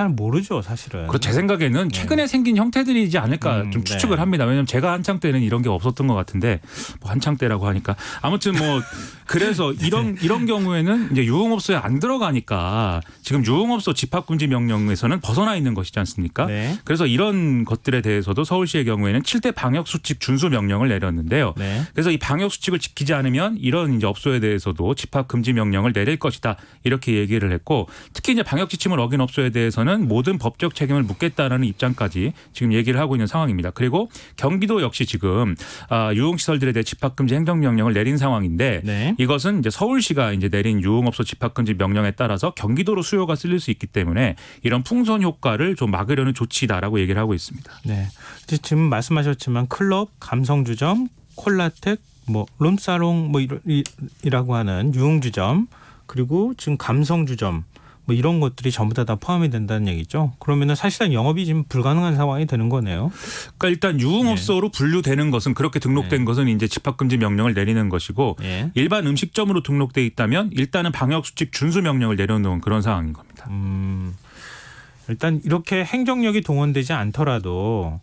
잘 모르죠, 사실은. 그렇죠. 제 생각에는 최근에 생긴 형태들이지 않을까 좀 추측을 네. 합니다. 왜냐하면 제가 한창 때는 이런 게 없었던 것 같은데 뭐 한창 때라고 하니까 아무튼 뭐 그래서 이런 경우에는 이제 유흥업소에 안 들어가니까 지금 유흥업소 집합금지 명령에서는 벗어나 있는 것이지 않습니까? 네. 그래서 이런 것들에 대해서도 서울시의 경우에는 7대 방역수칙 준수 명령을 내렸는데요. 네. 그래서 이 방역수칙을 지키지 않으면 이런 이제 업소에 대해서도 집합금지 명령을 내릴 것이다 이렇게 얘기를 했고 특히 이제 방역지침을 어긴 업소에 대해서는 모든 법적 책임을 묻겠다라는 입장까지 지금 얘기를 하고 있는 상황입니다. 그리고 경기도 역시 지금 유흥시설들에 대해 집합금지 행정명령을 내린 상황인데 네. 이것은 이제 서울시가 이제 내린 유흥업소 집합금지 명령에 따라서 경기도로 수요가 쏠릴 수 있기 때문에 이런 풍선 효과를 좀 막으려는 조치다라고 얘기를 하고 있습니다. 네. 지금 말씀하셨지만 클럽, 감성주점, 콜라텍, 뭐 룸사롱 뭐 이라고 하는 유흥주점 그리고 지금 감성주점 뭐 이런 것들이 전부 다 포함이 된다는 얘기죠. 그러면은 사실상 영업이 지금 불가능한 상황이 되는 거네요. 그러니까 일단 유흥업소로 분류되는 것은 그렇게 등록된 것은 이제 집합금지 명령을 내리는 것이고 일반 음식점으로 등록돼 있다면 일단은 방역수칙 준수 명령을 내려놓은 그런 상황인 겁니다. 일단 이렇게 행정력이 동원되지 않더라도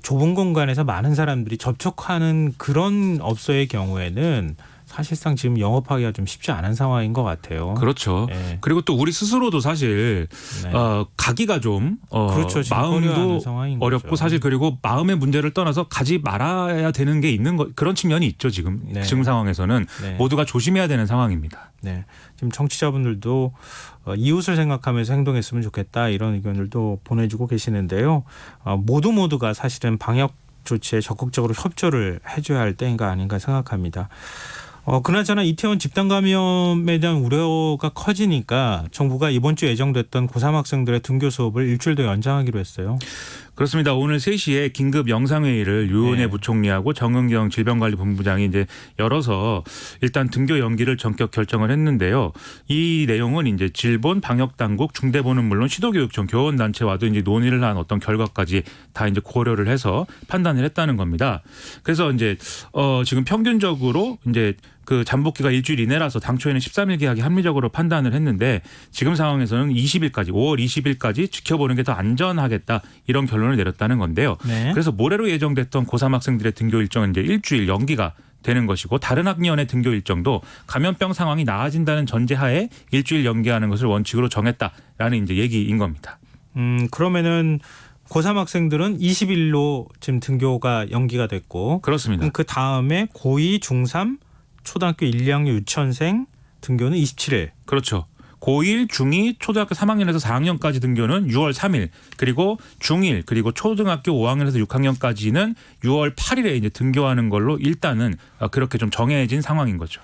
좁은 공간에서 많은 사람들이 접촉하는 그런 업소의 경우에는 사실상 지금 영업하기가 좀 쉽지 않은 상황인 것 같아요. 그렇죠. 네. 그리고 또 우리 스스로도 사실 가기가 좀 그렇죠. 마음도 어렵고 거죠. 사실 그리고 마음의 문제를 떠나서 가지 말아야 되는 게 있는 그런 측면이 있죠. 지금 지금 상황에서는 모두가 조심해야 되는 상황입니다. 네. 지금 청취자분들도 이웃을 생각하면서 행동했으면 좋겠다 이런 의견들도 보내주고 계시는데요. 모두가 사실은 방역 조치에 적극적으로 협조를 해줘야 할 때인가 아닌가 생각합니다. 그나저나 이태원 집단 감염에 대한 우려가 커지니까 정부가 이번 주 예정됐던 고3 학생들의 등교 수업을 일주일 더 연장하기로 했어요. 그렇습니다. 오늘 3시에 긴급 영상회의를 유은혜 부총리하고 정은경 질병관리본부장이 이제 열어서 일단 등교 연기를 전격 결정을 했는데요. 이 내용은 이제 질본, 방역당국, 중대본은 물론 시도교육청, 교원단체와도 이제 논의를 한 어떤 결과까지 다 이제 고려를 해서 판단을 했다는 겁니다. 그래서 이제 지금 평균적으로 이제 그 잠복기가 일주일 이내라서 당초에는 13일 개학이 합리적으로 판단을 했는데 지금 상황에서는 20일까지 5월 20일까지 지켜보는 게 더 안전하겠다 이런 결론을 내렸다는 건데요. 그래서 모레로 예정됐던 고3 학생들의 등교 일정은 이제 일주일 연기가 되는 것이고 다른 학년의 등교 일정도 감염병 상황이 나아진다는 전제하에 일주일 연기하는 것을 원칙으로 정했다라는 이제 얘기인 겁니다. 그러면은 고3 학생들은 20일로 지금 등교가 연기가 됐고 그렇습니다. 그 다음에 고2, 중3 초등학교 1, 2학년 유치원생 등교는 27일. 그렇죠. 고1, 중2, 초등학교 3학년에서 4학년까지 등교는 6월 3일, 그리고 중1, 그리고 초등학교 5학년에서 6학년까지는 6월 8일에 이제 등교하는 걸로 일단은 그렇게 좀 정해진 상황인 거죠.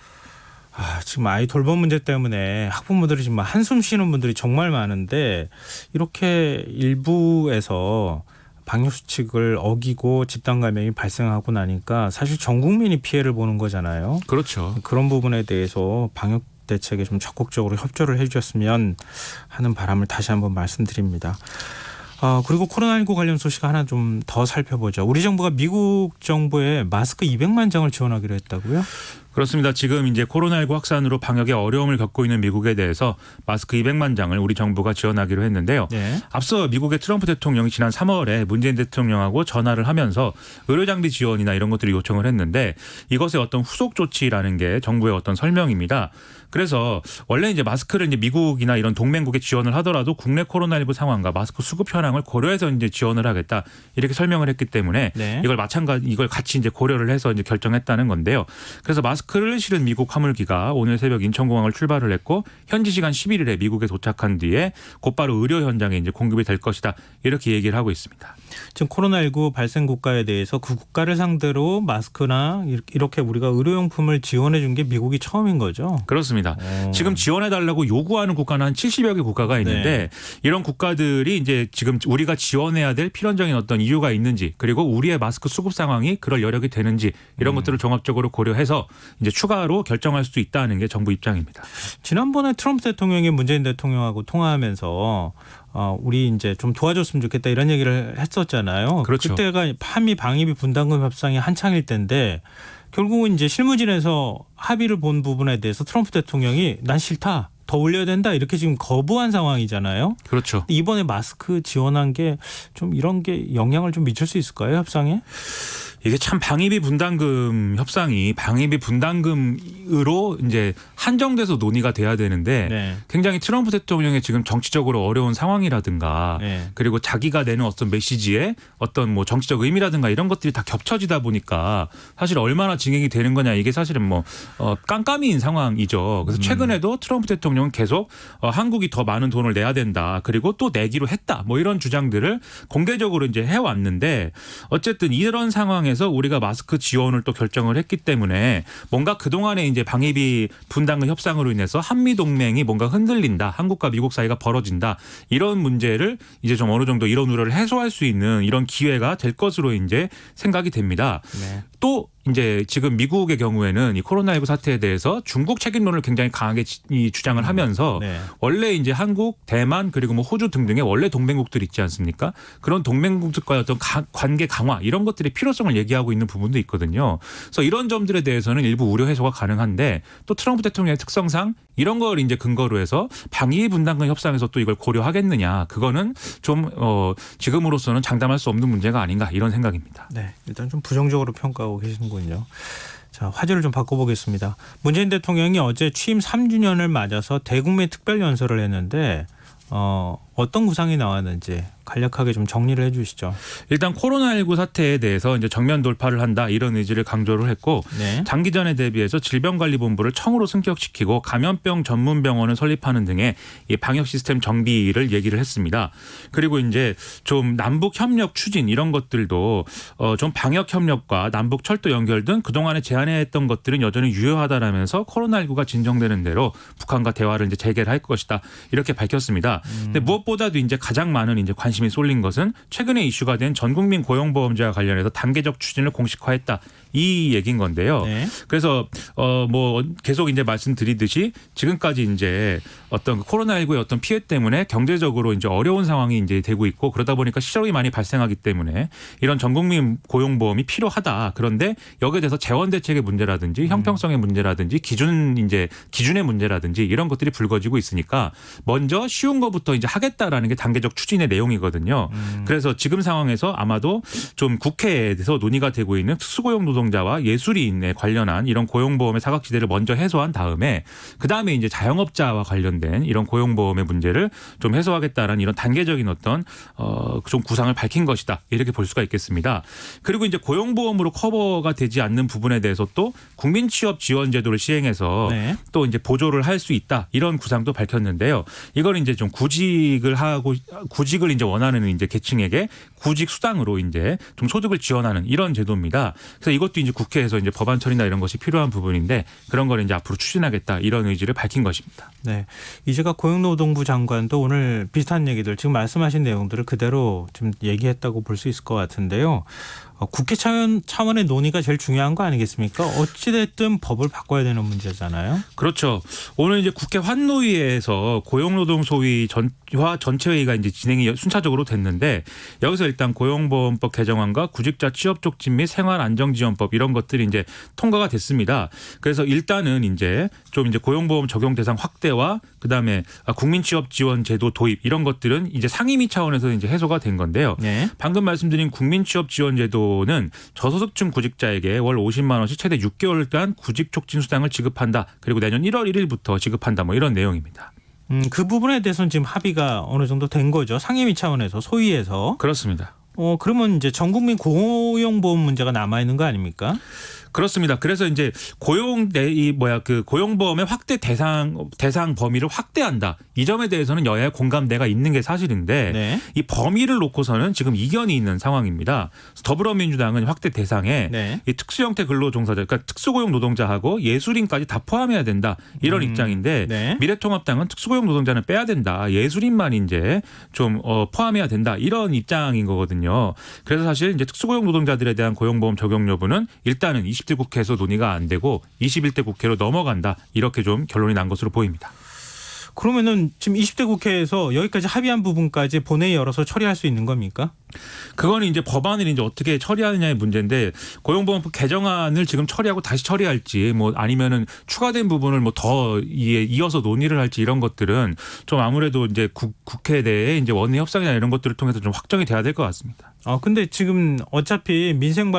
지금 아이 돌봄 문제 때문에 학부모들이 지금 한숨 쉬는 분들이 정말 많은데 이렇게 일부에서 방역수칙을 어기고 집단 감염이 발생하고 나니까 사실 전 국민이 피해를 보는 거잖아요. 그렇죠. 그런 부분에 대해서 방역 대책에 좀 적극적으로 협조를 해주셨으면 하는 바람을 다시 한번 말씀드립니다. 그리고 코로나19 관련 소식 하나 좀 더 살펴보죠. 우리 정부가 미국 정부에 마스크 200만 장을 지원하기로 했다고요? 그렇습니다. 지금 이제 코로나19 확산으로 방역에 어려움을 겪고 있는 미국에 대해서 마스크 200만 장을 우리 정부가 지원하기로 했는데요. 앞서 미국의 트럼프 대통령이 지난 3월에 문재인 대통령하고 전화를 하면서 의료장비 지원이나 이런 것들을 요청을 했는데 이것의 어떤 후속 조치라는 게 정부의 어떤 설명입니다. 그래서 원래 이제 마스크를 이제 미국이나 이런 동맹국에 지원을 하더라도 국내 코로나19 상황과 마스크 수급 현황을 고려해서 이제 지원을 하겠다 이렇게 설명을 했기 때문에 이걸 같이 이제 고려를 해서 이제 결정했다는 건데요. 그래서 마스크를 실은 미국 화물기가 오늘 새벽 인천공항을 출발을 했고 현지 시간 11일에 미국에 도착한 뒤에 곧바로 의료 현장에 이제 공급이 될 것이다 이렇게 얘기를 하고 있습니다. 지금 코로나19 발생 국가에 대해서 그 국가를 상대로 마스크나 이렇게 우리가 의료용품을 지원해 준 게 미국이 처음인 거죠? 그렇습니다. 지금 지원해달라고 요구하는 국가는 한 70여 개 국가가 있는데 이런 국가들이 이제 지금 우리가 지원해야 될 필연적인 어떤 이유가 있는지 그리고 우리의 마스크 수급 상황이 그럴 여력이 되는지 이런 것들을 종합적으로 고려해서 이제 추가로 결정할 수 있다는 게 정부 입장입니다. 지난번에 트럼프 대통령이 문재인 대통령하고 통화하면서 우리 이제 좀 도와줬으면 좋겠다 이런 얘기를 했었잖아요. 그렇죠. 그때가 한미 방위비 분담금 협상이 한창일 때인데 결국은 이제 실무진에서 합의를 본 부분에 대해서 트럼프 대통령이 난 싫다. 더 올려야 된다 이렇게 지금 거부한 상황이잖아요. 그렇죠. 이번에 마스크 지원한 게 좀 이런 게 영향을 좀 미칠 수 있을까요, 협상에? 이게 참 방위비 분담금 협상이 방위비 분담금으로 이제 한정돼서 논의가 돼야 되는데 네. 굉장히 트럼프 대통령의 지금 정치적으로 어려운 상황이라든가 네. 그리고 자기가 내는 어떤 메시지에 어떤 뭐 정치적 의미라든가 이런 것들이 다 겹쳐지다 보니까 사실 얼마나 진행이 되는 거냐 이게 사실은 뭐 깜깜이인 상황이죠. 그래서 최근에도 트럼프 대통령은 계속 한국이 더 많은 돈을 내야 된다. 그리고 또 내기로 했다. 뭐 이런 주장들을 공개적으로 이제 해왔는데 어쨌든 이런 상황에서 우리가 마스크 지원을 또 결정을 했기 때문에 뭔가 그동안에 이제 방위비 분담금 협상으로 인해서 한미 동맹이 뭔가 흔들린다. 한국과 미국 사이가 벌어진다. 이런 문제를 이제 좀 어느 정도 이런 우려를 해소할 수 있는 이런 기회가 될 것으로 이제 생각이 됩니다. 네. 또 이제 지금 미국의 경우에는 이 코로나19 사태에 대해서 중국 책임론을 굉장히 강하게 주장을 하면서 네. 원래 이제 한국, 대만 그리고 뭐 호주 등등의 원래 동맹국들 있지 않습니까? 그런 동맹국들과의 어떤 관계 강화 이런 것들의 필요성을 얘기하고 있는 부분도 있거든요. 그래서 이런 점들에 대해서는 일부 우려 해소가 가능한데 또 트럼프 대통령의 특성상 이런 걸 이제 근거로 해서 방위 분담금 협상에서 또 이걸 고려하겠느냐 그거는 좀 지금으로서는 장담할 수 없는 문제가 아닌가 이런 생각입니다. 네, 일단 좀 부정적으로 평가하고 계시는군요. 자, 화제를 좀 바꿔보겠습니다. 문재인 대통령이 어제 취임 3주년을 맞아서 대국민 특별연설을 했는데 어떤 구상이 나왔는지 간략하게 좀 정리를 해 주시죠. 일단 코로나19 사태에 대해서 이제 정면 돌파를 한다 이런 의지를 강조를 했고 네. 장기전에 대비해서 질병관리본부를 청으로 승격시키고 감염병 전문병원을 설립하는 등의 이 방역 시스템 정비를 얘기를 했습니다. 그리고 이제 좀 남북 협력 추진 이런 것들도 좀 방역 협력과 남북 철도 연결 등 그동안에 제안했던 것들은 여전히 유효하다라면서 코로나19가 진정되는 대로 북한과 대화를 이제 재개할 것이다 이렇게 밝혔습니다. 근데 무엇보다도 이제 가장 많은 이제 관심이 쏠린 것은 최근에 이슈가 된 전국민 고용보험제와 관련해서 단계적 추진을 공식화했다. 이 얘기인 건데요. 네. 그래서 뭐 계속 이제 말씀드리듯이 지금까지 이제 어떤 코로나19의 어떤 피해 때문에 경제적으로 이제 어려운 상황이 이제 되고 있고 그러다 보니까 실업이 많이 발생하기 때문에 이런 전국민 고용보험이 필요하다. 그런데 여기에 대해서 재원 대책의 문제라든지 형평성의 문제라든지 기준의 문제라든지 이런 것들이 불거지고 있으니까 먼저 쉬운 것부터 이제 하겠다라는 게 단계적 추진의 내용이거든요. 그래서 지금 상황에서 아마도 좀 국회에서 논의가 되고 있는 특수고용 노동자와 예술인에 관련한 이런 고용보험의 사각지대를 먼저 해소한 다음에 그다음에 이제 자영업자와 관련된 이런 고용보험의 문제를 좀 해소하겠다라는 이런 단계적인 어떤 좀 구상을 밝힌 것이다. 이렇게 볼 수가 있겠습니다. 그리고 이제 고용보험으로 커버가 되지 않는 부분에 대해서 또 국민취업지원제도를 시행해서 네. 또 이제 보조를 할 수 있다. 이런 구상도 밝혔는데요. 이걸 이제 좀 구직을 이제 원하는 이제 계층에게 구직 수당으로 이제 좀 소득을 지원하는 이런 제도입니다. 그래서 이것도 이제 국회에서 이제 법안 처리나 이런 것이 필요한 부분인데 그런 걸 이제 앞으로 추진하겠다 이런 의지를 밝힌 것입니다. 네, 이제가 고용노동부 장관도 오늘 비슷한 얘기들 지금 말씀하신 내용들을 그대로 좀 얘기했다고 볼 수 있을 것 같은데요. 국회 차원의 논의가 제일 중요한 거 아니겠습니까? 어찌됐든 법을 바꿔야 되는 문제잖아요. 그렇죠. 오늘 이제 국회 환노위에서 고용노동 소위 전체회의가 이제 진행이 순차적으로 됐는데 여기서 일단 고용보험법 개정안과 구직자 취업 촉진 및 생활안정지원법 이런 것들이 이제 통과가 됐습니다. 그래서 일단은 이제 좀 이제 고용보험 적용 대상 확대와 그다음에 국민취업지원제도 도입 이런 것들은 이제 상임위 차원에서 이제 해소가 된 건데요. 네. 방금 말씀드린 국민취업지원제도는 저소득층 구직자에게 월 50만 원씩 최대 6개월간 구직 촉진 수당을 지급한다. 그리고 내년 1월 1일부터 지급한다. 뭐 이런 내용입니다. 그 부분에 대해서는 지금 합의가 어느 정도 된 거죠. 상임위 차원에서 소위에서. 그렇습니다. 그러면 이제 전국민 고용보험 문제가 남아 있는 거 아닙니까? 그렇습니다. 그래서 이제 고용보험의 확대 대상 범위를 확대한다. 이 점에 대해서는 여야의 공감대가 있는 게 사실인데 네. 이 범위를 놓고서는 지금 이견이 있는 상황입니다. 더불어민주당은 확대 대상에 네. 이 특수형태 근로종사자, 그러니까 특수고용 노동자하고 예술인까지 다 포함해야 된다. 이런 입장인데 네. 미래통합당은 특수고용 노동자는 빼야 된다. 예술인만 이제 좀 포함해야 된다. 이런 입장인 거거든요. 그래서 사실 이제 특수고용 노동자들에 대한 고용보험 적용 여부는 일단은 20대 국회에서 논의가 안 되고 21대 국회로 넘어간다. 이렇게 좀 결론이 난 것으로 보입니다. 그러면은 지금 20대 국회에서 여기까지 합의한 부분까지 본회의 열어서 처리할 수 있는 겁니까? 그거는 이제 법안을 이제 어떻게 처리하느냐의 문제인데 고용보험법 개정안을 지금 처리하고 다시 처리할지 뭐 아니면은 추가된 부분을 뭐 더 이어서 논의를 할지 이런 것들은 좀 아무래도 이제 국회 내에 이제 원내 협상이나 이런 것들을 통해서 좀 확정이 돼야 될 것 같습니다. 근데 지금 어차피 민생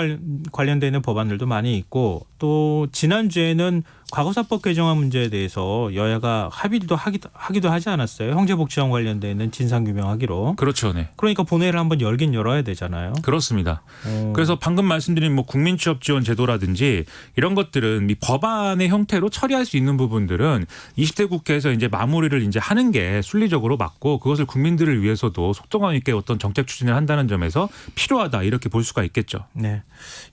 관련되는 법안들도 많이 있고 또 지난주에는 과거사법 개정안 문제에 대해서 여야가 합의도 하기도 하지 않았어요. 형제복지원 관련되는 진상규명하기로. 그렇죠. 네. 그러니까 본회의를 한번 열긴 열어야 되잖아요. 그렇습니다. 그래서 방금 말씀드린 뭐 국민취업지원 제도라든지 이런 것들은 이 법안의 형태로 처리할 수 있는 부분들은 20대 국회에서 이제 마무리를 이제 하는 게 순리적으로 맞고 그것을 국민들을 위해서도 속도감 있게 어떤 정책 추진을 한다는 점에서 필요하다 이렇게 볼 수가 있겠죠. 네,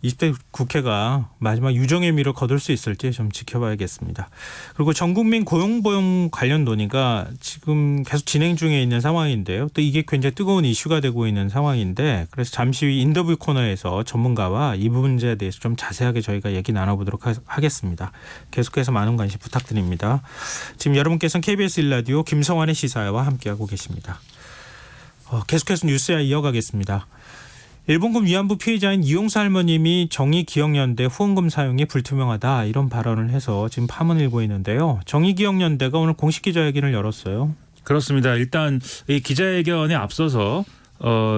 20대 국회가 마지막 유정의 미를 거둘 수 있을지 좀 지켜봐야겠습니다. 그리고 전국민 고용보험 관련 논의가 지금 계속 진행 중에 있는 상황인데요. 또 이게 굉장히 뜨거운 이슈가 되고 있는 상황인데 그래서 잠시 후 인터뷰 코너에서 전문가와 이 문제에 대해서 좀 자세하게 저희가 얘기 나눠보도록 하겠습니다. 계속해서 많은 관심 부탁드립니다. 지금 여러분께서는 KBS 1라디오 김성환의 시사와 함께하고 계십니다. 계속해서 뉴스야 이어가겠습니다. 일본군 위안부 피해자인 이용수 할머님이 정의기억연대 후원금 사용이 불투명하다 이런 발언을 해서 지금 파문을 일고 있는데요. 정의기억연대가 오늘 공식 기자회견을 열었어요. 그렇습니다. 일단 이 기자회견에 앞서서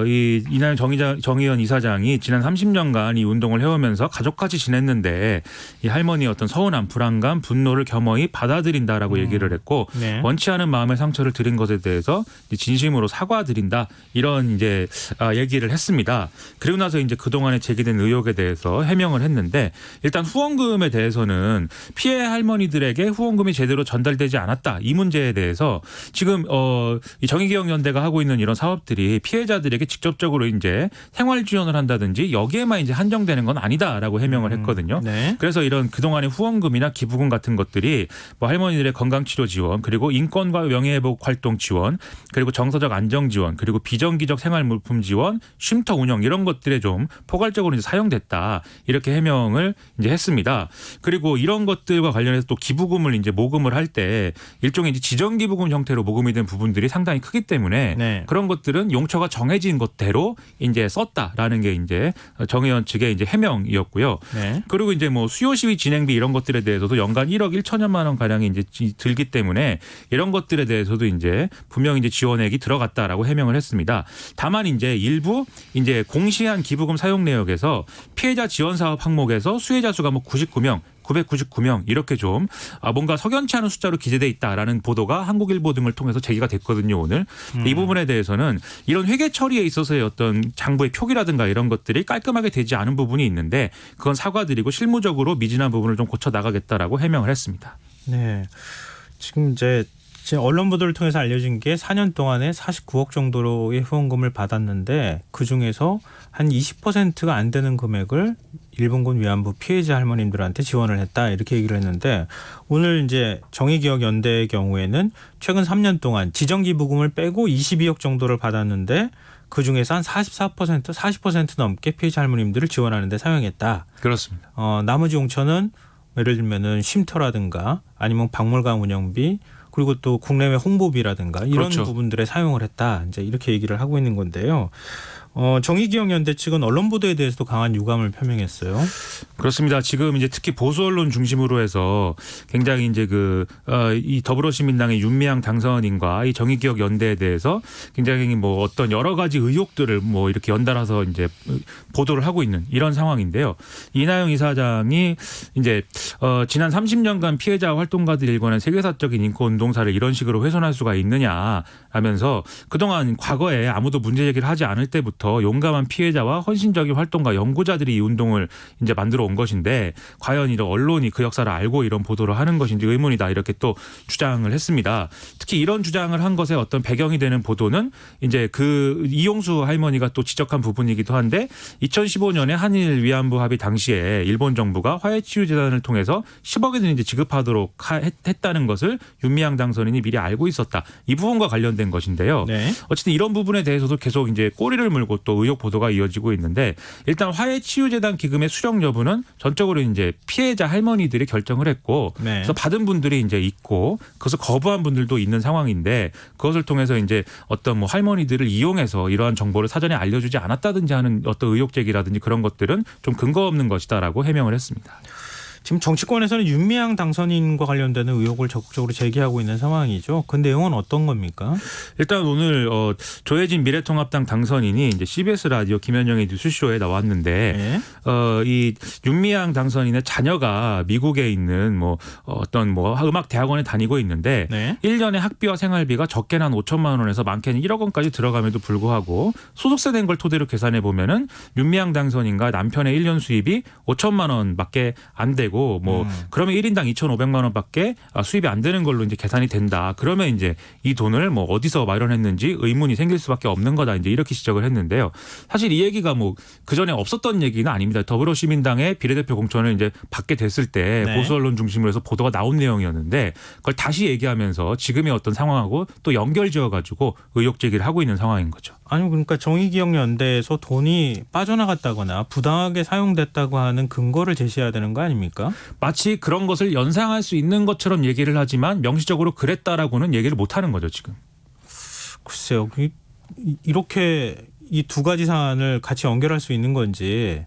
이 이날 정의연 이사장이 지난 30년간 이 운동을 해오면서 가족같이 지냈는데 이 할머니의 어떤 서운함, 불안감, 분노를 겸허히 받아들인다라고 얘기를 했고 네. 원치 않은 마음의 상처를 드린 것에 대해서 진심으로 사과드린다 이런 이제 얘기를 했습니다. 그리고 나서 이제 그동안에 제기된 의혹에 대해서 해명을 했는데 일단 후원금에 대해서는 피해 할머니들에게 후원금이 제대로 전달되지 않았다 이 문제에 대해서 지금 이 정의기억연대가 하고 있는 이런 사업들이 피해자들에게 직접적으로 이제 생활 지원을 한다든지 여기에만 이제 한정되는 건 아니다라고 해명을 했거든요. 네. 그래서 이런 그동안의 후원금이나 기부금 같은 것들이 뭐 할머니들의 건강치료 지원 그리고 인권과 명예회복 활동 지원 그리고 정서적 안정 지원 그리고 비정기적 생활물품 지원 쉼터 운영 이런 것들에 좀 포괄적으로 이제 사용됐다 이렇게 해명을 이제 했습니다. 그리고 이런 것들과 관련해서 또 기부금을 이제 모금을 할 때 일종의 이제 지정기부금 형태로 모금이 된 부분들이 상당히 크기 때문에 네. 그런 것들은 용처가 정해진 것대로 이제 썼다라는 게 이제 정의연 측의 이제 해명이었고요. 네. 그리고 이제 뭐 수요 시위 진행비 이런 것들에 대해서도 연간 1억 1천여만 원 가량이 이제 들기 때문에 이런 것들에 대해서도 이제 분명히 이제 지원액이 들어갔다라고 해명을 했습니다. 다만 이제 일부 이제 공시한 기부금 사용 내역에서 피해자 지원 사업 항목에서 수혜자 수가 뭐 99명 999명 이렇게 좀 뭔가 석연치 않은 숫자로 기재돼 있다라는 보도가 한국일보 등을 통해서 제기가 됐거든요. 오늘 이 부분에 대해서는 이런 회계 처리에 있어서의 어떤 장부의 표기라든가 이런 것들이 깔끔하게 되지 않은 부분이 있는데 그건 사과드리고 실무적으로 미진한 부분을 좀 고쳐 나가겠다라고 해명을 했습니다. 네. 지금 이제 언론 보도를 통해서 알려진 게 4년 동안에 49억 정도의 후원금을 받았는데 그중에서 한 20%가 안 되는 금액을 일본군 위안부 피해자 할머님들한테 지원을 했다 이렇게 얘기를 했는데 오늘 이제 정의기억연대의 경우에는 최근 3년 동안 지정기부금을 빼고 22억 정도를 받았는데 그중에서 한 40% 넘게 피해자 할머님들을 지원하는 데 사용했다. 그렇습니다. 나머지 용처는 예를 들면은 쉼터라든가 아니면 박물관 운영비 그리고 또 국내외 홍보비라든가 이런 그렇죠. 부분들에 사용을 했다. 이제 이렇게 얘기를 하고 있는 건데요. 정의기억연대 측은 언론 보도에 대해서도 강한 유감을 표명했어요. 그렇습니다. 지금 이제 특히 보수 언론 중심으로 해서 굉장히 이제 이 더불어시민당의 윤미향 당선인과 이 정의기억연대에 대해서 굉장히 뭐 어떤 여러 가지 의혹들을 뭐 이렇게 연달아서 이제 보도를 하고 있는 이런 상황인데요. 이나영 이사장이 이제 지난 30년간 피해자 활동가들 일궈낸 세계사적인 인권 운동사를 이런 식으로 훼손할 수가 있느냐 하면서 그동안 과거에 아무도 문제 제기를 하지 않을 때부터 용감한 피해자와 헌신적인 활동가 연구자들이 이 운동을 이제 만들어 온 것인데 과연 이런 언론이 그 역사를 알고 이런 보도를 하는 것인지 의문이다 이렇게 또 주장을 했습니다. 특히 이런 주장을 한 것에 어떤 배경이 되는 보도는 이제 그 이용수 할머니가 또 지적한 부분이기도 한데 2015년에 한일 위안부 합의 당시에 일본 정부가 화해치유재단을 통해서 10억에 이제 지급하도록 했다는 것을 윤미향 당선인이 미리 알고 있었다. 이 부분과 관련된 것인데요. 네. 어쨌든 이런 부분에 대해서도 계속 이제 꼬리를 물고 또 의혹 보도가 이어지고 있는데 일단 화해치유재단 기금의 수령 여부는 전적으로 이제 피해자 할머니들이 결정을 했고 네. 그래서 받은 분들이 이제 있고 그래서 거부한 분들도 있는 상황인데 그것을 통해서 이제 어떤 뭐 할머니들을 이용해서 이러한 정보를 사전에 알려주지 않았다든지 하는 어떤 의혹 제기라든지 그런 것들은 좀 근거 없는 것이다라고 해명을 했습니다. 지금 정치권에서는 윤미향 당선인과 관련되는 의혹을 적극적으로 제기하고 있는 상황이죠. 그 내용은 어떤 겁니까? 일단 오늘 조혜진 미래통합당 당선인이 이제 CBS 라디오 김현정의 뉴스쇼에 나왔는데 네. 이 윤미향 당선인의 자녀가 미국에 있는 뭐 어떤 뭐 음악 대학원에 다니고 있는데 네. 1년에 학비와 생활비가 적게는 한 5천만 원에서 많게는 1억 원까지 들어감에도 불구하고 소득세 낸 걸 토대로 계산해 보면은 윤미향 당선인과 남편의 1년 수입이 5천만 원밖에 안 되고 뭐 그러면 1인당 2,500만 원밖에 수입이 안 되는 걸로 이제 계산이 된다. 그러면 이제 이 돈을 뭐 어디서 마련했는지 의문이 생길 수밖에 없는 거다. 이제 이렇게 지적을 했는데요. 사실 이 얘기가 뭐 그전에 없었던 얘기는 아닙니다. 더불어시민당의 비례대표 공천을 이제 받게 됐을 때 네. 보수 언론 중심으로 해서 보도가 나온 내용이었는데 그걸 다시 얘기하면서 지금의 어떤 상황하고 또 연결지어 가지고 의혹 제기를 하고 있는 상황인 거죠. 아니 그러니까 정의기억연대에서 돈이 빠져나갔다거나 부당하게 사용됐다고 하는 근거를 제시해야 되는 거 아닙니까? 마치 그런 것을 연상할 수 있는 것처럼 얘기를 하지만 명시적으로 그랬다라고는 얘기를 못하는 거죠 지금. 글쎄요. 이렇게 이 두 가지 사안을 같이 연결할 수 있는 건지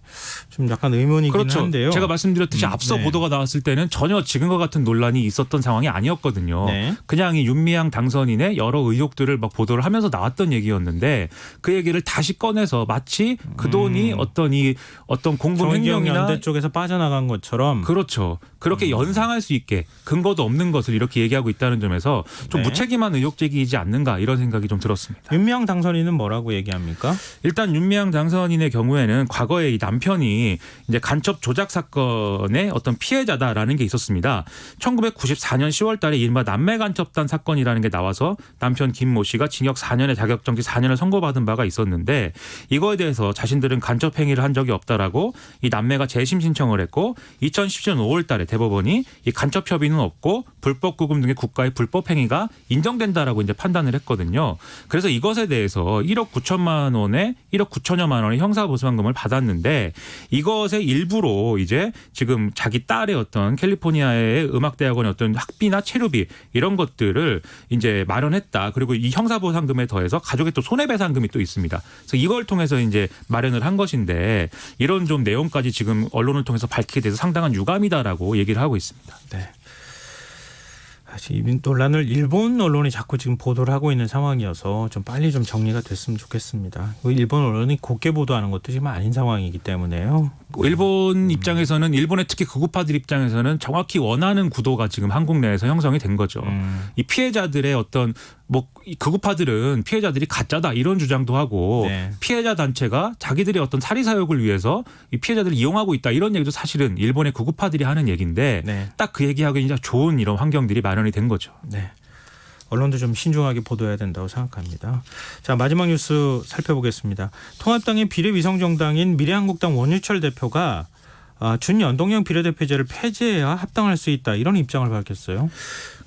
좀 약간 의문이긴 그렇죠. 한데요. 제가 말씀드렸듯이 앞서 네. 보도가 나왔을 때는 전혀 지금과 같은 논란이 있었던 상황이 아니었거든요. 네. 그냥 이 윤미향 당선인의 여러 의혹들을 막 보도를 하면서 나왔던 얘기였는데 그 얘기를 다시 꺼내서 마치 그 돈이 어떤 공금 횡령이나 정의기억연대 쪽에서 빠져나간 것처럼 그렇죠. 그렇게 연상할 수 있게 근거도 없는 것을 이렇게 얘기하고 있다는 점에서 좀 네. 무책임한 의혹 제기이지 않는가 이런 생각이 좀 들었습니다. 윤미향 당선인은 뭐라고 얘기합니까? 일단 윤미향 당선인의 경우에는 과거에 이 남편이 이제 간첩 조작 사건의 어떤 피해자다라는 게 있었습니다. 1994년 10월 달에 이른바 남매 간첩단 사건이라는 게 나와서 남편 김모 씨가 징역 4년에 자격정지 4년을 선고받은 바가 있었는데 이거에 대해서 자신들은 간첩 행위를 한 적이 없다라고 이 남매가 재심 신청을 했고 2017년 5월 달에 대법원이 이 간첩 협의는 없고 불법 구금 등의 국가의 불법 행위가 인정된다라고 이제 판단을 했거든요. 그래서 이것에 대해서 1억 9천만 원에 1억 9천여만 원의 형사보상금을 받았는데 이것의 일부로 이제 지금 자기 딸의 어떤 캘리포니아의 음악대학원의 어떤 학비나 체류비 이런 것들을 이제 마련했다. 그리고 이 형사보상금에 더해서 가족의 또 손해배상금이 또 있습니다. 그래서 이걸 통해서 이제 마련을 한 것인데 이런 좀 내용까지 지금 언론을 통해서 밝히게 돼서 상당한 유감이다라고 얘기를 하고 있습니다. 네. 이 논란을 일본 언론이 자꾸 지금 보도를 하고 있는 상황이어서 좀 빨리 좀 정리가 됐으면 좋겠습니다. 일본 언론이 곱게 보도하는 것도 지금 아닌 상황이기 때문에요. 일본 입장에서는 일본의 특히 극우파들 입장에서는 정확히 원하는 구도가 지금 한국 내에서 형성이 된 거죠. 이 피해자들의 어떤 뭐 극우파들은 피해자들이 가짜다 이런 주장도 하고 네. 피해자 단체가 자기들의 어떤 사리 사욕을 위해서 이 피해자들을 이용하고 있다 이런 얘기도 사실은 일본의 극우파들이 하는 얘기인데 네. 딱 그 얘기하기 진짜 좋은 이런 환경들이 마련이 된 거죠. 네. 언론도 좀 신중하게 보도해야 된다고 생각합니다. 자, 마지막 뉴스 살펴보겠습니다. 통합당의 비례위성정당인 미래한국당 원유철 대표가 준연동형 비례대표제를 폐지해야 합당할 수 있다 이런 입장을 밝혔어요.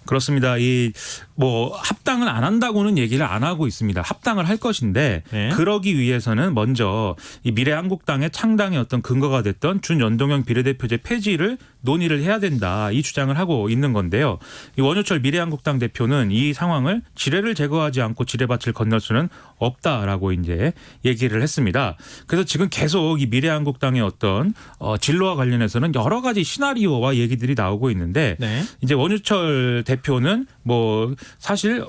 그렇습니다. 이 뭐 합당을 안 한다고는 얘기를 안 하고 있습니다. 합당을 할 것인데 네. 그러기 위해서는 먼저 이 미래한국당의 창당의 어떤 근거가 됐던 준연동형 비례대표제 폐지를 논의를 해야 된다. 이 주장을 하고 있는 건데요. 이 원유철 미래한국당 대표는 이 상황을 지뢰를 제거하지 않고 지뢰밭을 건널 수는 없다라고 이제 얘기를 했습니다. 그래서 지금 계속 이 미래한국당의 어떤 진로와 관련해서는 여러 가지 시나리오와 얘기들이 나오고 있는데 네. 이제 원유철 대표는 뭐 사실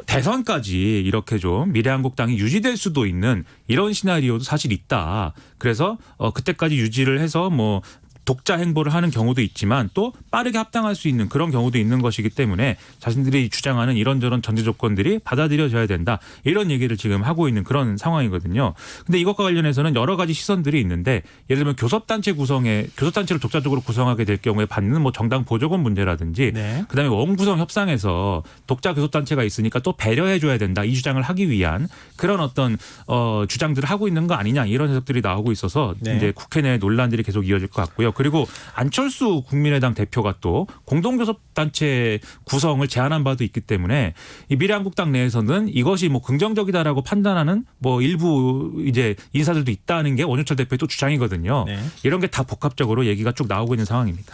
대선까지 이렇게 좀 미래한국당이 유지될 수도 있는 이런 시나리오도 사실 있다. 그래서 그때까지 유지를 해서 뭐 독자 행보를 하는 경우도 있지만 또 빠르게 합당할 수 있는 그런 경우도 있는 것이기 때문에 자신들이 주장하는 이런저런 전제 조건들이 받아들여져야 된다. 이런 얘기를 지금 하고 있는 그런 상황이거든요. 근데 이것과 관련해서는 여러 가지 시선들이 있는데 예를 들면 교섭단체를 독자적으로 구성하게 될 경우에 받는 뭐 정당 보조금 문제라든지 네. 그다음에 원구성 협상에서 독자 교섭단체가 있으니까 또 배려해줘야 된다. 이 주장을 하기 위한 그런 어떤 주장들을 하고 있는 거 아니냐 이런 해석들이 나오고 있어서 네. 이제 국회 내 논란들이 계속 이어질 것 같고요. 그리고 안철수 국민의당 대표가 또 공동교섭단체 구성을 제안한 바도 있기 때문에 이 미래한국당 내에서는 이것이 뭐 긍정적이다라고 판단하는 뭐 일부 이제 인사들도 있다는 게 원유철 대표의 또 주장이거든요. 네. 이런 게 다 복합적으로 얘기가 쭉 나오고 있는 상황입니다.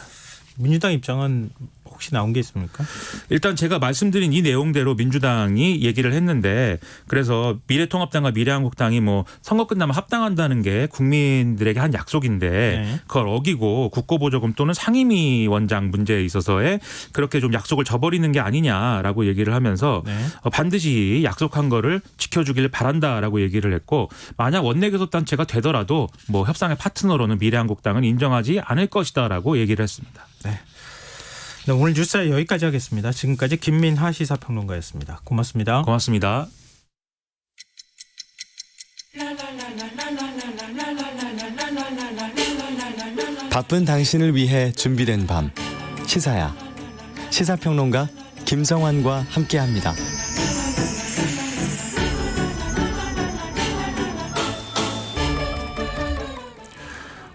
민주당 입장은 혹시 나온 게 있습니까? 일단 제가 말씀드린 이 내용대로 민주당이 얘기를 했는데 그래서 미래통합당과 미래한국당이 뭐 선거 끝나면 합당한다는 게 국민들에게 한 약속인데 네. 그걸 어기고 국고보조금 또는 상임위원장 문제에 있어서의 그렇게 좀 약속을 저버리는 게 아니냐라고 얘기를 하면서 네. 반드시 약속한 거를 지켜주길 바란다라고 얘기를 했고 만약 원내교섭단체가 되더라도 뭐 협상의 파트너로는 미래한국당은 인정하지 않을 것이다라고 얘기를 했습니다. 네, 오늘 뉴스에 여기까지 하겠습니다. 지금까지 김민하 시사평론가였습니다. 고맙습니다. 고맙습니다. 바쁜 당신을 위해 준비된 밤 시사야. 시사평론가 김성환과 함께합니다.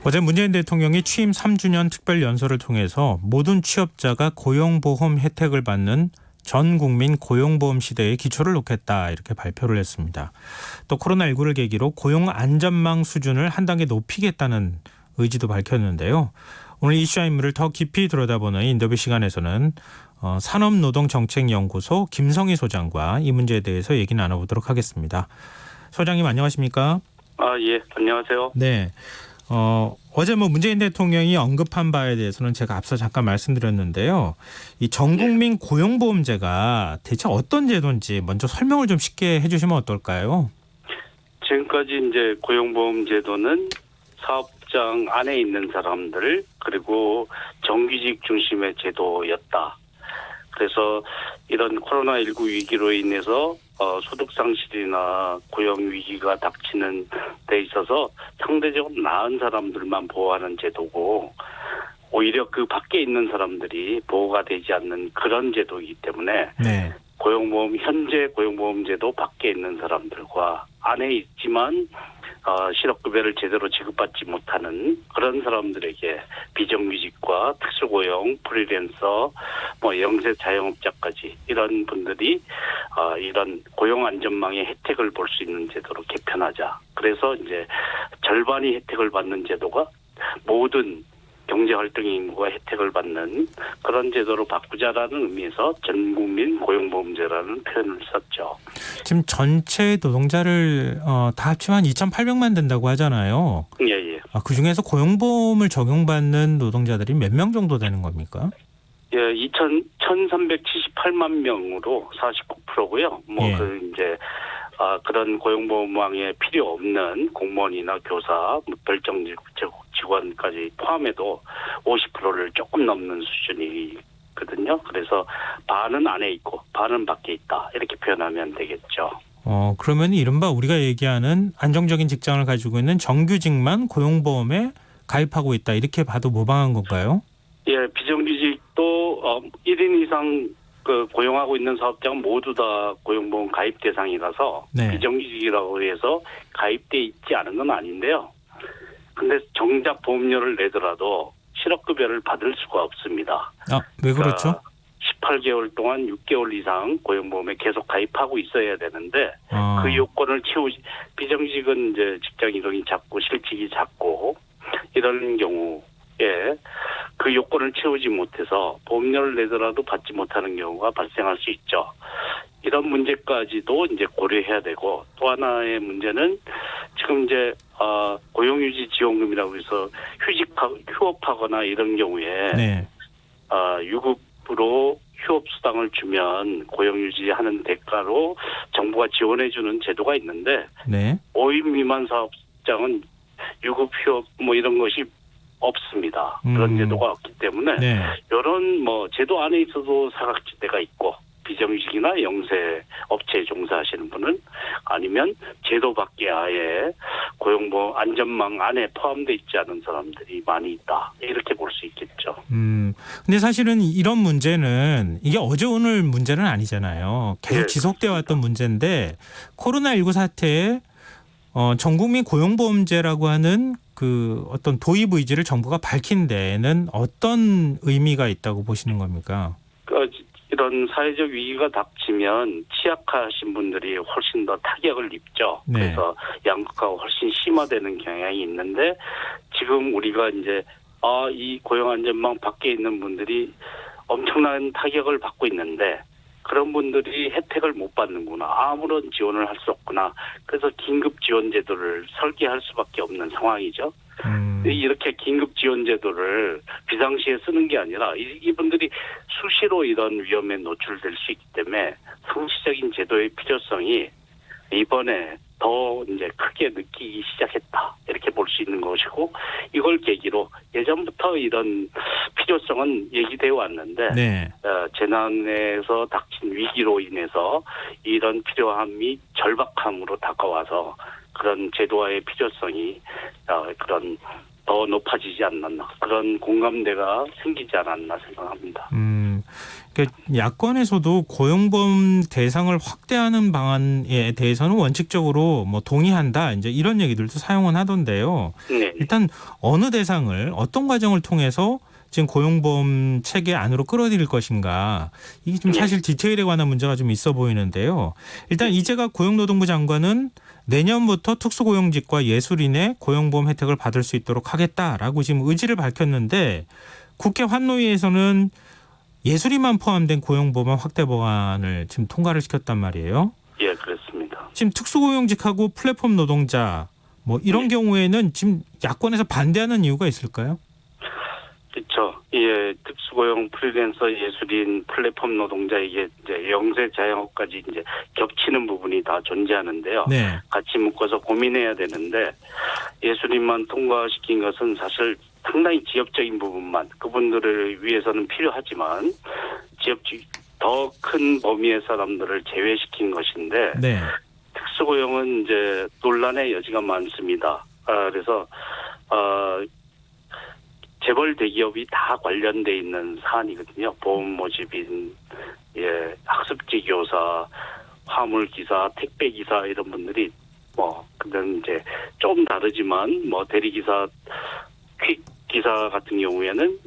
어제 문재인 대통령이 취임 3주년 특별 연설을 통해서 모든 취업자가 고용보험 혜택을 받는 전 국민 고용보험 시대에 기초를 놓겠다 이렇게 발표를 했습니다. 또 코로나19를 계기로 고용 안전망 수준을 한 단계 높이겠다는 의지도 밝혔는데요. 오늘 이슈와 인물을 더 깊이 들여다보는 인터뷰 시간에서는 산업노동정책연구소 김성희 소장과 이 문제에 대해서 얘기 나눠보도록 하겠습니다. 소장님 안녕하십니까? 예, 안녕하세요. 네. 어제 문재인 대통령이 언급한 바에 대해서는 제가 앞서 잠깐 말씀드렸는데요. 이 전국민 고용보험제가 대체 어떤 제도인지 먼저 설명을 좀 쉽게 해주시면 어떨까요? 지금까지 이제 고용보험 제도는 사업장 안에 있는 사람들 그리고 정규직 중심의 제도였다. 그래서 이런 코로나19 위기로 인해서 소득 상실이나 고용 위기가 닥치는 데 있어서 상대적으로 나은 사람들만 보호하는 제도고 오히려 그 밖에 있는 사람들이 보호가 되지 않는 그런 제도이기 때문에 네. 현재 고용보험제도 밖에 있는 사람들과 안에 있지만 실업급여를 제대로 지급받지 못하는 그런 사람들에게 비정규직과 특수고용, 프리랜서, 영세 자영업자까지 이런 분들이 이런 고용 안전망의 혜택을 볼 수 있는 제도로 개편하자. 그래서 이제 절반이 혜택을 받는 제도가 모든 경제활동의 인구가 혜택을 받는 그런 제도로 바꾸자라는 의미에서 전국민 고용보험제라는 표현을 썼죠. 지금 전체 노동자를 다 합치면 2,800만 된다고 하잖아요. 예. 그중에서 고용보험을 적용받는 노동자들이 몇 명 정도 되는 겁니까? 예, 1,378만 명으로 49%고요. 그런 고용보험망에 필요 없는 공무원이나 교사, 별정 직원까지 포함해도 50%를 조금 넘는 수준이거든요. 그래서 반은 안에 있고 반은 밖에 있다. 이렇게 표현하면 되겠죠. 그러면 이른바 우리가 얘기하는 안정적인 직장을 가지고 있는 정규직만 고용보험에 가입하고 있다. 이렇게 봐도 무방한 건가요? 예, 비정규직도 1인 이상 고용하고 있는 사업장은 모두 다 고용보험 가입 대상이라서 네. 비정규직이라고 해서 가입돼 있지 않은 건 아닌데요. 근데 정작 보험료를 내더라도 실업급여를 받을 수가 없습니다. 왜 그렇죠? 18개월 동안 6개월 이상 고용보험에 계속 가입하고 있어야 되는데 그 요건을 비정규직은 이제 직장 이동이 작고 실직이 작고 이런 경우에 그 요건을 채우지 못해서 보험료를 내더라도 받지 못하는 경우가 발생할 수 있죠. 이런 문제까지도 이제 고려해야 되고 또 하나의 문제는 지금 이제 고용유지 지원금이라고 해서 휴업하거나 이런 경우에 네. 유급으로 휴업수당을 주면 고용유지하는 대가로 정부가 지원해주는 제도가 있는데 네. 5인 미만 사업장은 유급 휴업 이런 것이 없습니다. 그런 제도가 없기 때문에 네. 이런 제도 안에 있어도 사각지대가 있고 비정규직이나 영세 업체에 종사하시는 분은 아니면 제도 밖에 아예 고용보험 안전망 안에 포함되어 있지 않은 사람들이 많이 있다. 이렇게 볼 수 있겠죠. 근데 사실은 이런 문제는 이게 어제 오늘 문제는 아니잖아요. 계속 지속되어 왔던 문제인데 코로나19 사태에 전국민 고용보험제라고 하는 그 어떤 도입 의지를 정부가 밝힌 데에는 어떤 의미가 있다고 보시는 겁니까? 이런 사회적 위기가 닥치면 취약하신 분들이 훨씬 더 타격을 입죠. 네. 그래서 양극화가 훨씬 심화되는 경향이 있는데 지금 우리가 이제 이 고용안전망 밖에 있는 분들이 엄청난 타격을 받고 있는데 그런 분들이 혜택을 못 받는구나. 아무런 지원을 할 수 없구나. 그래서 긴급 지원 제도를 설계할 수밖에 없는 상황이죠. 이렇게 긴급 지원 제도를 비상시에 쓰는 게 아니라 이분들이 수시로 이런 위험에 노출될 수 있기 때문에 상시적인 제도의 필요성이 이번에 더 이제 크게 느끼기 시작했다. 이렇게 볼 수 있는 것이고 이걸 계기로 예전부터 이런 필요성은 얘기되어 왔는데 네. 재난에서 닥친 위기로 인해서 이런 필요함이 절박함으로 다가와서 그런 제도화의 필요성이 그런 더 높아지지 않았나 그런 공감대가 생기지 않았나 생각합니다. 그러니까 야권에서도 고용보험 대상을 확대하는 방안에 대해서는 원칙적으로 뭐 동의한다 이제 이런 얘기들도 사용은 하던데요. 네. 일단 어느 대상을 어떤 과정을 통해서 지금 고용보험 체계 안으로 끌어들일 것인가 이게 좀 사실 디테일에 관한 문제가 좀 있어 보이는데요. 일단 이재갑 고용노동부 장관은 내년부터 특수고용직과 예술인의 고용보험 혜택을 받을 수 있도록 하겠다라고 지금 의지를 밝혔는데 국회 환노위에서는 예술인만 포함된 고용보험 확대 법안을 지금 통과를 시켰단 말이에요. 예, 그렇습니다. 지금 특수고용직하고 플랫폼 노동자 뭐 이런 경우에는 지금 야권에서 반대하는 이유가 있을까요? 그렇죠. 예, 특수고용 프리랜서 예술인 플랫폼 노동자 이게 이제 영세 자영업까지 이제 겹치는 부분이 다 존재하는데요. 네. 같이 묶어서 고민해야 되는데 예술인만 통과시킨 것은 사실 상당히 지역적인 부분만 그분들을 위해서는 필요하지만 지역적 더 큰 범위의 사람들을 제외시킨 것인데 네. 특수고용은 이제 논란의 여지가 많습니다. 그래서 재벌 대기업이 다 관련돼 있는 사안이거든요. 보험 모집인, 예, 학습지 교사, 화물 기사, 택배 기사 이런 분들이 그건 이제 좀 다르지만 대리기사, 퀵 기사 같은 경우에는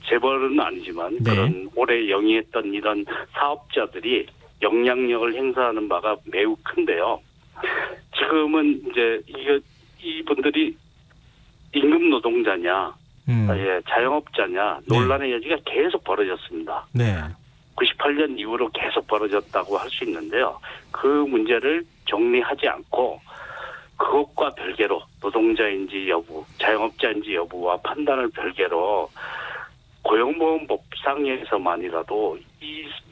재벌은 아니지만 네. 그런 오래 영위했던 이런 사업자들이 영향력을 행사하는 바가 매우 큰데요. 지금은 이제 이분들이 임금 노동자냐, 자영업자냐 논란의 여지가 계속 벌어졌습니다. 네. 98년 이후로 계속 벌어졌다고 할 수 있는데요. 그 문제를 정리하지 않고 그것과 별개로 노동자인지 여부, 자영업자인지 여부와 판단을 별개로 고용보험법상에서만이라도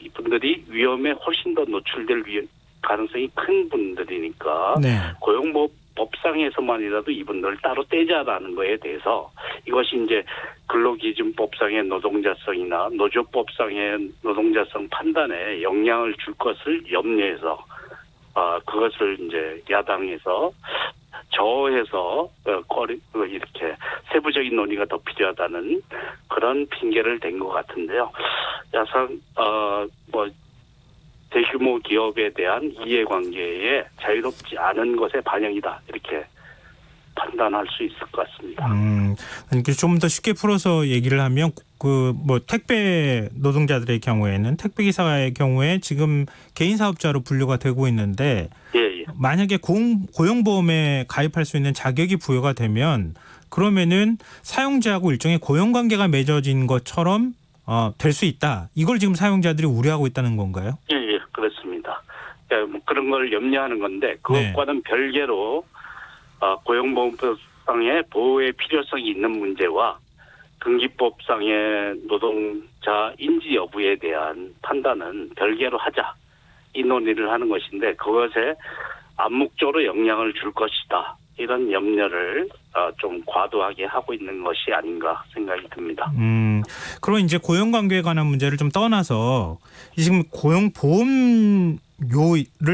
이분들이 위험에 훨씬 더 노출될 가능성이 큰 분들이니까 네. 고용법상에서만이라도 이분들을 따로 떼자라는 거에 대해서 이것이 이제 근로기준법상의 노동자성이나 노조법상의 노동자성 판단에 영향을 줄 것을 염려해서 그것을 이제 야당에서 저해서 이렇게 세부적인 논의가 더 필요하다는 그런 핑계를 댄 것 같은데요. 대규모 기업에 대한 이해관계에 자유롭지 않은 것의 반영이다 이렇게 판단할 수 있을 것 같습니다. 좀 더 쉽게 풀어서 얘기를 하면 택배 노동자들의 경우에는 택배 기사의 경우에 지금 개인 사업자로 분류가 되고 있는데 예. 만약에 고용보험에 가입할 수 있는 자격이 부여가 되면 그러면은 사용자하고 일종의 고용관계가 맺어진 것처럼 될 수 있다. 이걸 지금 사용자들이 우려하고 있다는 건가요? 예, 그렇습니다. 그런 걸 염려하는 건데 그것과는 별개로 고용보험법상의 보호의 필요성이 있는 문제와 등기법상의 노동자 인지 여부에 대한 판단은 별개로 하자. 이 논의를 하는 것인데 그것에 암묵적으로 영향을 줄 것이다. 이런 염려를 좀 과도하게 하고 있는 것이 아닌가 생각이 듭니다. 그럼 이제 고용관계에 관한 문제를 좀 떠나서 지금 고용보험료를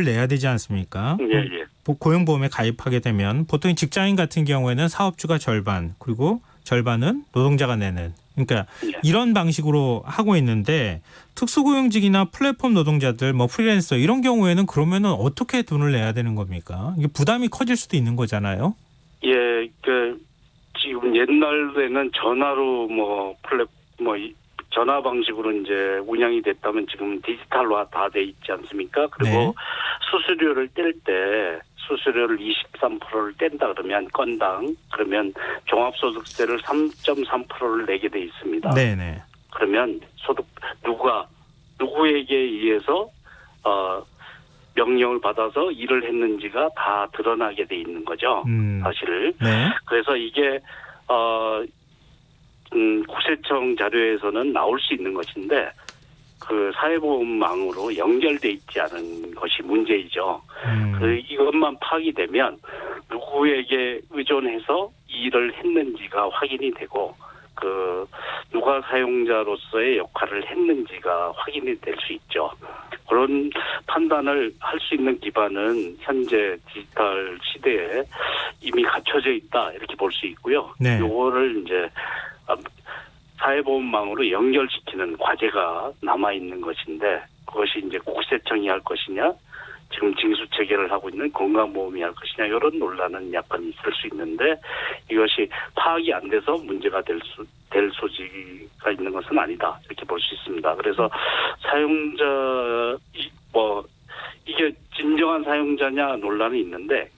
내야 되지 않습니까? 예. 고용보험에 가입하게 되면 보통 직장인 같은 경우에는 사업주가 절반 그리고 절반은 노동자가 내는 그러니까 이런 방식으로 하고 있는데 특수고용직이나 플랫폼 노동자들 프리랜서 이런 경우에는 그러면은 어떻게 돈을 내야 되는 겁니까? 이게 부담이 커질 수도 있는 거잖아요. 예, 옛날에는 전화로 전화 방식으로 이제 운영이 됐다면 지금 디지털화 다 돼 있지 않습니까? 그리고 네. 수수료를 뗄 때 수수료를 23%를 뗀다 그러면 건당 그러면 종합소득세를 3.3%를 내게 돼 있습니다. 네네. 그러면 누구에게 의해서 명령을 받아서 일을 했는지가 다 드러나게 돼 있는 거죠. 사실. 네. 그래서 이게 국세청 자료에서는 나올 수 있는 것인데 그 사회보험망으로 연결돼 있지 않은 것이 문제이죠. 이것만 파악이 되면 누구에게 의존해서 일을 했는지가 확인이 되고 누가 사용자로서의 역할을 했는지가 확인이 될 수 있죠. 그런 판단을 할 수 있는 기반은 현재 디지털 시대에 이미 갖춰져 있다 이렇게 볼 수 있고요. 네. 요거를 이제 사회보험망으로 연결시키는 과제가 남아 있는 것인데 그것이 이제 국세청이 할 것이냐, 지금 징수 체계를 하고 있는 건강보험이 할 것이냐 이런 논란은 약간 있을 수 있는데 이것이 파악이 안 돼서 문제가 될 소지가 있는 것은 아니다 이렇게 볼 수 있습니다. 그래서 사용자 이게 진정한 사용자냐 논란이 있는데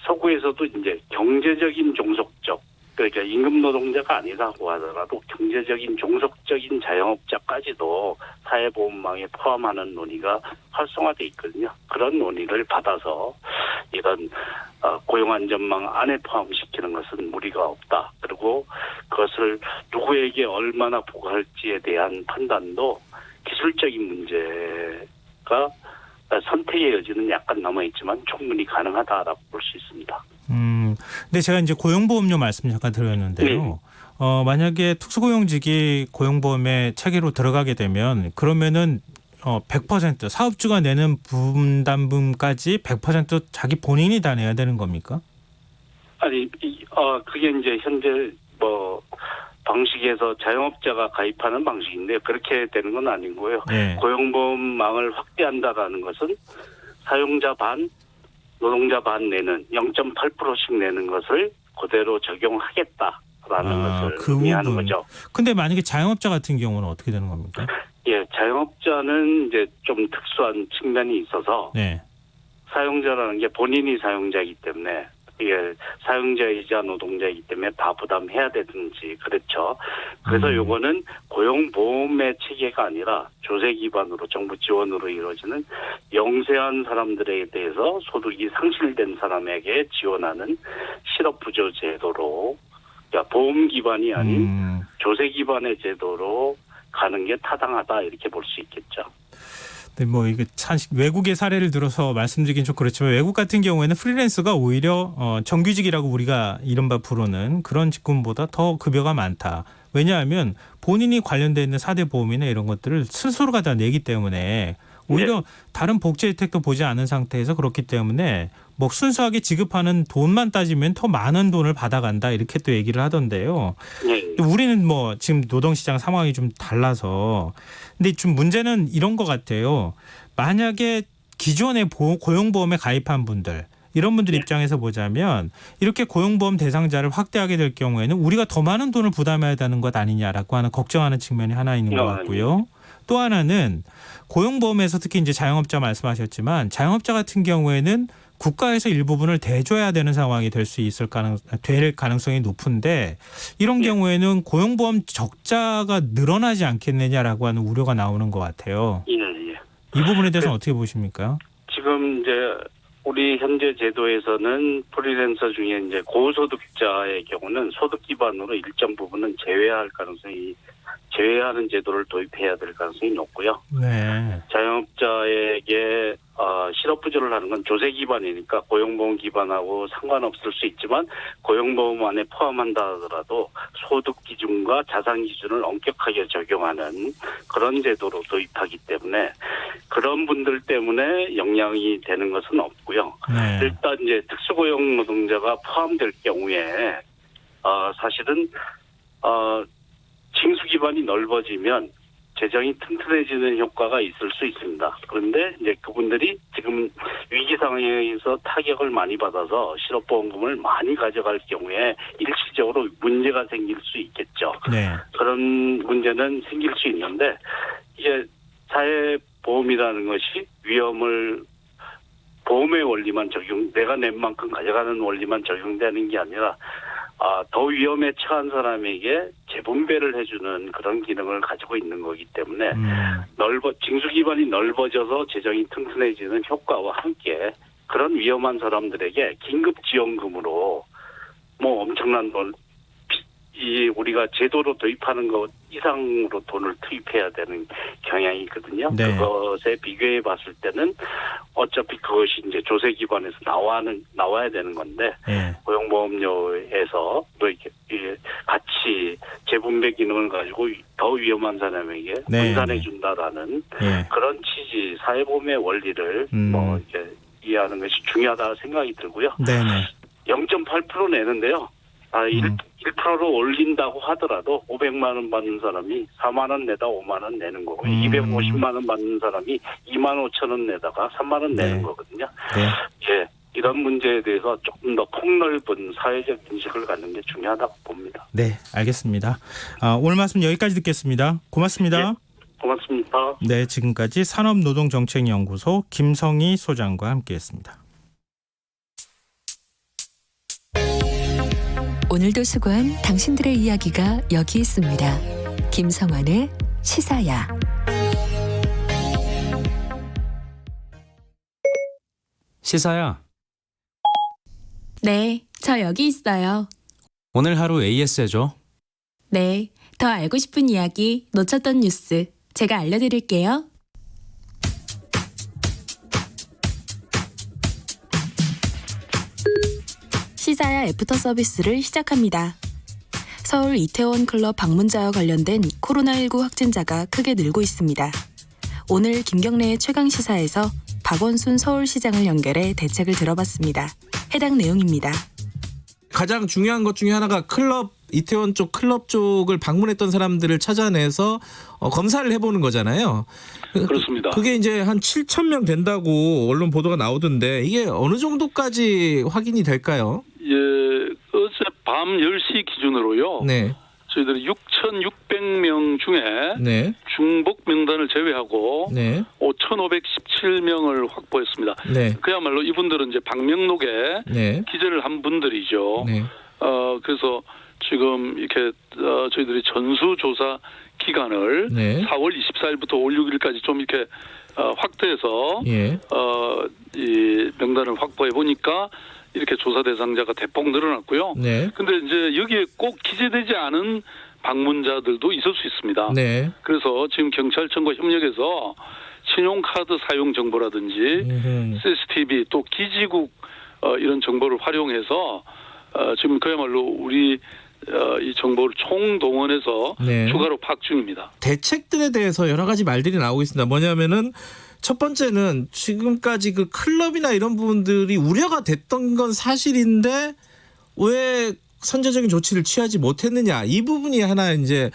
서구에서도 이제 경제적인 종속적 그러니까 임금 노동자가 아니라고 하더라도 경제적인 종속적인 자영업자까지도 사회보험망에 포함하는 논의가 활성화돼 있거든요. 그런 논의를 받아서 이런 고용안전망 안에 포함시키는 것은 무리가 없다. 그리고 그것을 누구에게 얼마나 부과할지에 대한 판단도 기술적인 문제가 선택의 여지는 약간 남아있지만 충분히 가능하다라고 볼 수 있습니다. 근데 제가 이제 고용보험료 말씀 잠깐 드렸는데요. 네. 만약에 특수고용직이 고용보험의 체계로 들어가게 되면 그러면은 100% 사업주가 내는 분담금까지 100% 자기 본인이 다 내야 되는 겁니까? 아니, 그게 이제 현재 방식에서 자영업자가 가입하는 방식인데 그렇게 되는 건 아니고요. 네. 고용보험망을 확대한다라는 것은 사용자 반, 노동자 반 내는 0.8%씩 내는 것을 그대로 적용하겠다라는 것을 의미하는 거죠. 근데 만약에 자영업자 같은 경우는 어떻게 되는 겁니까? 예, 자영업자는 이제 좀 특수한 측면이 있어서 네. 사용자라는 게 본인이 사용자이기 때문에 이게 사용자이자 노동자이기 때문에 다 부담해야 되든지 그렇죠. 그래서 요거는 고용보험의 체계가 아니라 조세 기반으로 정부 지원으로 이루어지는 영세한 사람들에 대해서 소득이 상실된 사람에게 지원하는 실업부조 제도로 그러니까 보험 기반이 아닌 조세 기반의 제도로 가는 게 타당하다 이렇게 볼 수 있겠죠. 근데 이게 참 외국의 사례를 들어서 말씀드리긴 좀 그렇지만 외국 같은 경우에는 프리랜서가 오히려 정규직이라고 우리가 이른바 부르는 그런 직군보다 더 급여가 많다. 왜냐하면 본인이 관련돼 있는 4대 보험이나 이런 것들을 스스로가 다 내기 때문에 오히려 다른 복지 혜택도 보지 않은 상태에서 그렇기 때문에 순수하게 지급하는 돈만 따지면 더 많은 돈을 받아간다 이렇게 또 얘기를 하던데요. 우리는 지금 노동시장 상황이 좀 달라서 근데 좀 문제는 이런 것 같아요. 만약에 기존의 고용보험에 가입한 분들 이런 분들 입장에서 보자면 이렇게 고용보험 대상자를 확대하게 될 경우에는 우리가 더 많은 돈을 부담해야 되는 것 아니냐라고 하는 걱정하는 측면이 하나 있는 것 같고요. 또 하나는 고용보험에서 특히 이제 자영업자 말씀하셨지만 자영업자 같은 경우에는 국가에서 일부분을 대줘야 되는 상황이 될 가능성이 높은데 이런 경우에는 고용보험 적자가 늘어나지 않겠느냐라고 하는 우려가 나오는 것 같아요. 예. 이 부분에 대해서는 어떻게 보십니까? 지금 이제 우리 현재 제도에서는 프리랜서 중에 이제 고소득자의 경우는 소득 기반으로 일정 부분은 제외하는 제도를 도입해야 될 가능성이 높고요. 네. 자영업자에게 실업부조를 하는 건 조세 기반이니까 고용보험 기반하고 상관없을 수 있지만 고용보험 안에 포함한다 하더라도 소득 기준과 자산 기준을 엄격하게 적용하는 그런 제도로 도입하기 때문에 그런 분들 때문에 영향이 되는 것은 없고요. 네. 일단 이제 특수고용 노동자가 포함될 경우에 사실은 징수 기반이 넓어지면 재정이 튼튼해지는 효과가 있을 수 있습니다. 그런데 이제 그분들이 지금 위기 상황에서 타격을 많이 받아서 실업보험금을 많이 가져갈 경우에 일시적으로 문제가 생길 수 있겠죠. 네. 그런 문제는 생길 수 있는데 이게 사회보험이라는 것이 위험을 보험의 원리만 내가 낸 만큼 가져가는 원리만 적용되는 게 아니라 더 위험에 처한 사람에게 재분배를 해주는 그런 기능을 가지고 있는 거기 때문에 징수 기반이 넓어져서 재정이 튼튼해지는 효과와 함께 그런 위험한 사람들에게 긴급 지원금으로 뭐 엄청난 돈, 우리가 제도로 도입하는 것 이상으로 돈을 투입해야 되는 경향이 있거든요. 네. 그것에 비교해 봤을 때는 어차피 그것이 이제 조세 기관에서 나와야 되는 건데 네. 고용보험료에서 또 이렇게 같이 재분배 기능을 가지고 더 위험한 사람에게 네. 분산해 준다라는 네. 그런 취지, 사회보험의 원리를 뭐 이렇게 이해하는 것이 중요하다 생각이 들고요. 네네. 0.8% 내는데요. 1%로 올린다고 하더라도 500만 원 받는 사람이 4만 원 내다 5만 원 내는 거고 250만 원 받는 사람이 2만 5천 원 내다가 3만 원 내는 네. 거거든요. 네. 예, 이런 문제에 대해서 조금 더 폭넓은 사회적 인식을 갖는 게 중요하다고 봅니다. 네, 알겠습니다. 오늘 말씀 여기까지 듣겠습니다. 고맙습니다. 예. 고맙습니다. 네, 지금까지 산업노동정책연구소 김성희 소장과 함께했습니다. 오늘도 수고한 당신들의 이야기가 여기 있습니다. 김성환의 시사야. 시사야, 네, 저 여기 있어요. 오늘 하루 AS 해줘. 네, 더 알고 싶은 이야기, 놓쳤던 뉴스 제가 알려드릴게요. 시사야 애프터 서비스를 시작합니다. 서울 이태원 클럽 방문자와 관련된 코로나19 확진자가 크게 늘고 있습니다. 오늘 김경래의 최강시사에서 박원순 서울시장을 연결해 대책을 들어봤습니다. 해당 내용입니다. 가장 중요한 것 중에 하나가 이태원 쪽 클럽 쪽을 방문했던 사람들을 찾아내서 검사를 해보는 거잖아요. 그렇습니다. 그게 이제 한 7,000명 된다고 언론 보도가 나오던데 이게 어느 정도까지 확인이 될까요? 예, 어제 밤 10시 기준으로요. 네. 저희들이 6,600명 중에 네. 중복 명단을 제외하고 네. 5,517명을 확보했습니다. 네. 그야말로 이분들은 이제 방명록에 네. 기재를 한 분들이죠. 네. 그래서 지금 이렇게 저희들이 전수조사 기간을 네. 4월 24일부터 5월 6일까지 좀 이렇게 확대해서 예. 이 명단을 확보해 보니까 이렇게 조사 대상자가 대폭 늘어났고요. 네. 근데 이제 여기에 꼭 기재되지 않은 방문자들도 있을 수 있습니다. 네. 그래서 지금 경찰청과 협력해서 신용카드 사용 정보라든지 CCTV 또 기지국 이런 정보를 활용해서 지금 그야말로 우리 이 정보를 총동원해서 네. 추가로 파악 중입니다. 대책들에 대해서 여러 가지 말들이 나오고 있습니다. 뭐냐면은 첫 번째는 지금까지 그 클럽이나 이런 부분들이 우려가 됐던 건 사실인데 왜 선제적인 조치를 취하지 못했느냐 이 부분이 하나 이제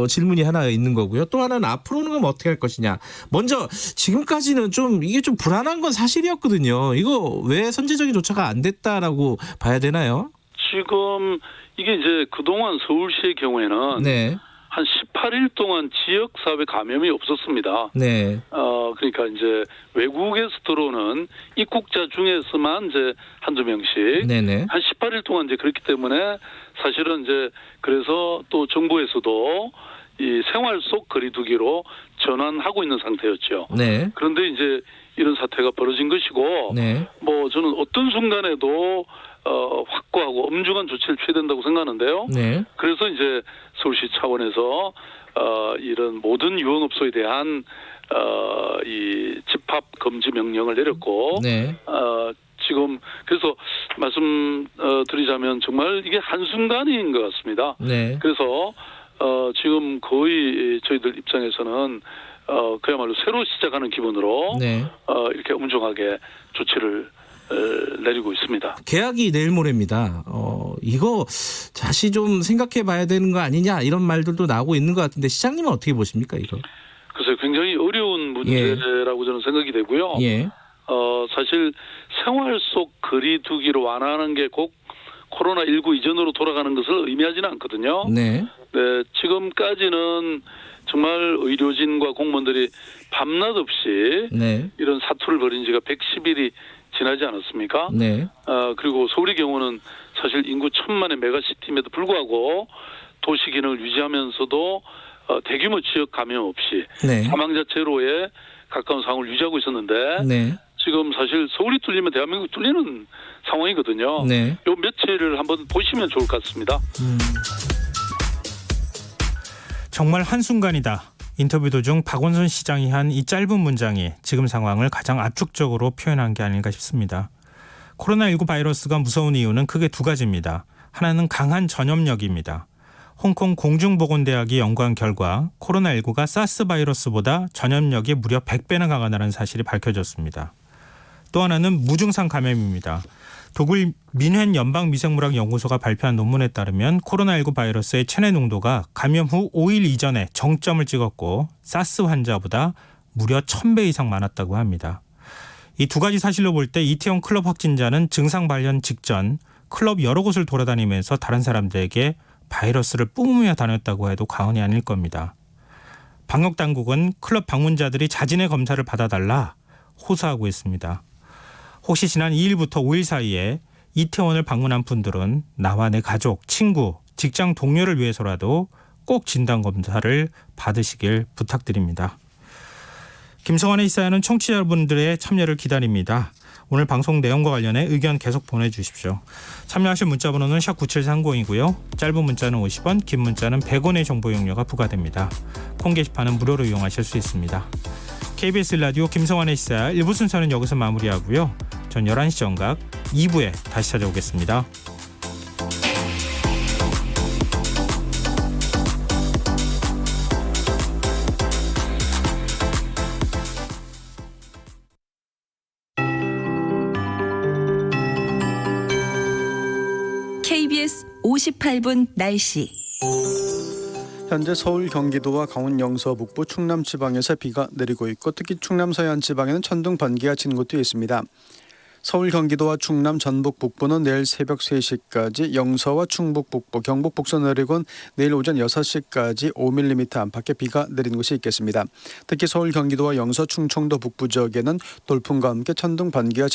질문이 하나 있는 거고요. 또 하나는 앞으로는 그럼 어떻게 할 것이냐. 먼저 지금까지는 좀 이게 좀 불안한 건 사실이었거든요. 이거 왜 선제적인 조처가 안 됐다라고 봐야 되나요? 지금 이게 이제 그동안 서울시의 경우에는 네. 한 18일 동안 지역사회 감염이 없었습니다. 네. 그러니까 이제 외국에서 들어오는 입국자 중에서만 이제 한두 명씩 네네. 한 18일 동안 이제 그렇기 때문에 사실은 이제 그래서 또 정부에서도 이 생활 속 거리두기로 전환하고 있는 상태였죠. 네. 그런데 이제 이런 사태가 벌어진 것이고 네. 뭐 저는 어떤 순간에도 확고하고 엄중한 조치를 취해야 된다고 생각하는데요. 네. 그래서 이제 서울시 차원에서 이런 모든 유흥업소에 대한 이 집합 금지 명령을 내렸고 네. 지금 그래서 말씀드리자면 정말 이게 한순간인 것 같습니다. 네. 그래서 지금 거의 저희들 입장에서는 그야말로 새로 시작하는 기분으로 네. 이렇게 엄중하게 조치를 내리고 있습니다. 계약이 내일 모레입니다. 이거 다시 좀 생각해 봐야 되는 거 아니냐 이런 말들도 나오고 있는 것 같은데 시장님은 어떻게 보십니까 이거? 그래서 굉장히 어려운 문제라고 저는 생각이 되고요. 예. 사실 생활 속 거리두기를 완화하는 게 꼭 코로나19 이전으로 돌아가는 것을 의미하지는 않거든요. 네. 네, 지금까지는 정말 의료진과 공무원들이 밤낮 없이 네. 이런 사투를 벌인 지가 110일이 지나지 않았습니까? 네. 그리고 서울의 경우는 사실 인구 1,000만의 메가시티임에도 불구하고 도시 기능을 유지하면서도 대규모 지역 감염 없이 네. 사망자 제로에 가까운 상황을 유지하고 있었는데 네. 지금 사실 서울이 뚫리면 대한민국 뚫리는 상황이거든요. 네. 요 며칠을 한번 보시면 좋을 것 같습니다. 정말 한순간이다. 인터뷰 도중 박원순 시장이 한 이 짧은 문장이 지금 상황을 가장 압축적으로 표현한 게 아닐까 싶습니다. 코로나19 바이러스가 무서운 이유는 크게 두 가지입니다. 하나는 강한 전염력입니다. 홍콩 공중보건대학이 연구한 결과 코로나19가 사스 바이러스보다 전염력이 무려 100배나 강하다는 사실이 밝혀졌습니다. 또 하나는 무증상 감염입니다. 독일 민헨 연방미생물학 연구소가 발표한 논문에 따르면 코로나19 바이러스의 체내 농도가 감염 후 5일 이전에 정점을 찍었고 사스 환자보다 무려 1000배 이상 많았다고 합니다. 이 두 가지 사실로 볼 때 이태원 클럽 확진자는 증상 발현 직전 클럽 여러 곳을 돌아다니면서 다른 사람들에게 바이러스를 뿜으며 다녔다고 해도 과언이 아닐 겁니다. 방역당국은 클럽 방문자들이 자진의 검사를 받아달라 호소하고 있습니다. 혹시 지난 2일부터 5일 사이에 이태원을 방문한 분들은 나와 내 가족, 친구, 직장 동료를 위해서라도 꼭 진단검사를 받으시길 부탁드립니다. 김성환의 이사야는 청취자 여러분들의 참여를 기다립니다. 오늘 방송 내용과 관련해 의견 계속 보내주십시오. 참여하실 문자번호는 샵 9730이고요. 짧은 문자는 50원, 긴 문자는 100원의 정보 이용료가 부과됩니다. 콩 게시판은 무료로 이용하실 수 있습니다. KBS 라디오 김성환의 시사 1부 순서는 여기서 마무리하고요. 전 11시 정각 2부에 다시 찾아오겠습니다. KBS 58분 날씨. 현재 서울, 경기도와 강원, 영서, 북부, 충남 지방에서 비가 내리고 있고 특히 충남 서해안 지방에는 천둥, 번개가 치는 곳도 있습니다. 서울, 경기도와 충남, 전북, 북부는 내일 새벽 3시까지, 영서와 충북, 북부, 경북, 북서 내륙은 내일 오전 6시까지 5mm 안팎의 비가 내리는 곳이 있겠습니다. 특히 서울, 경기도와 영서, 충청도 북부 지역에는 돌풍과 함께 천둥, 번개가